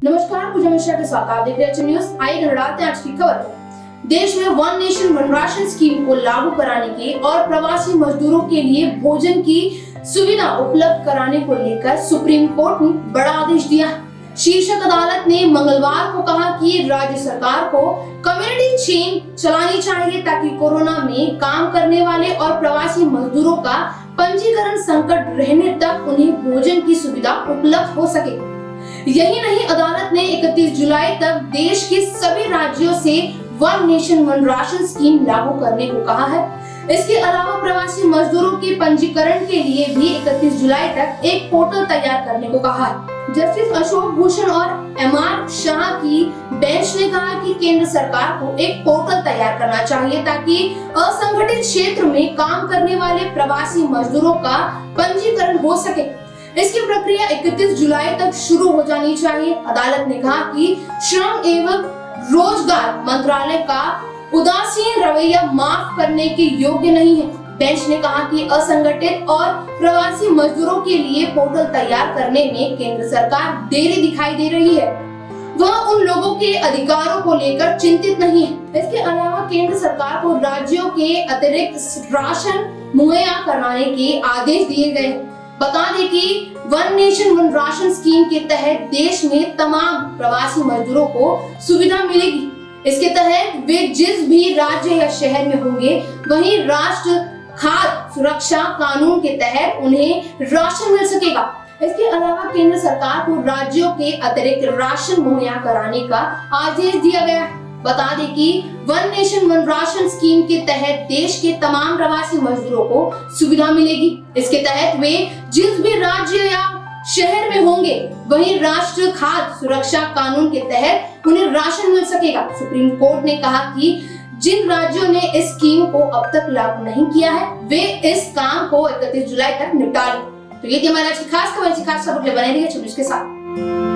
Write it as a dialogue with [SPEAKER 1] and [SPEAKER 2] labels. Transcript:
[SPEAKER 1] नमस्कार, पूजा मिश्रा के साथ आप देख रहे हैं न्यूज़। आइए बढ़ाते हैं आज की खबर को। देश में one nation one ration scheme को लागू कराने के और प्रवासी मजदूरों के लिए भोजन की सुविधा उपलब्ध कराने को लेकर सुप्रीम कोर्ट ने बड़ा आदेश दिया। शीर्षक अदालत ने मंगलवार को कहा कि राज्य सरकार को कम्युनिटी चेन चलानी चाहिए ताकि कोरोना में काम करने वाले और प्रवासी मजदूरों का पंजीकरण संकट रहने तक उन्हें भोजन की सुविधा उपलब्ध हो सके। यही नहीं, अदालत ने 31 जुलाई तक देश के सभी राज्यों से one nation one ration scheme लागू करने को कहा है। इसके अलावा प्रवासी मजदूरों के पंजीकरण के लिए भी 31 जुलाई तक एक पोर्टल तैयार करने को कहा है। जस्टिस अशोक भूषण और MR शाह की बेंच ने कहा कि केंद्र सरकार को एक पोर्टल तैयार करना चाहिए ताकि असंगठित क्षेत्र में काम करने वाले प्रवासी मजदूरों का पंजीकरण हो सके। इसकी प्रक्रिया 31 जुलाई तक शुरू हो जानी चाहिए। अदालत ने कहा कि श्रम एवं रोजगार मंत्रालय का उदासीन रवैया माफ करने के योग्य नहीं है। बेंच ने कहा कि असंगठित और प्रवासी मजदूरों के लिए पोर्टल तैयार करने में केंद्र सरकार देरी दिखाई दे रही है। वह उन लोगों के अधिकारों को लेकर चिंतित नहीं है। इसके अलावा केंद्र सरकार को राज्यों के अतिरिक्त राशन मुहैया कराने के आदेश दिए गए। बता दें कि one nation one ration scheme के तहत देश में तमाम प्रवासी मजदूरों को सुविधा मिलेगी। इसके तहत वे जिस भी राज्य या शहर में होंगे वहीं राष्ट्रीय खाद्य सुरक्षा कानून के तहत उन्हें राशन मिल सकेगा। इसके अलावा केंद्र सरकार को राज्यों के अतिरिक्त राशन मुहैया कराने का आदेश दिया गया है। बता दें कि one nation one ration scheme के तहत देश के तमाम प्रवासी मजदूरों को सुविधा मिलेगी। इसके तहत वे जिस भी राज्य या शहर में होंगे वहीं राष्ट्रीय खाद्य सुरक्षा कानून के तहत उन्हें राशन मिल सकेगा। सुप्रीम कोर्ट ने कहा कि जिन राज्यों ने इस स्कीम को अब तक लागू नहीं किया है वे इस काम को 31 जुलाई तक निपटा लें। तो ये थी हमारी आज की खास खबर। बने रहिए न्यूज़ के साथ।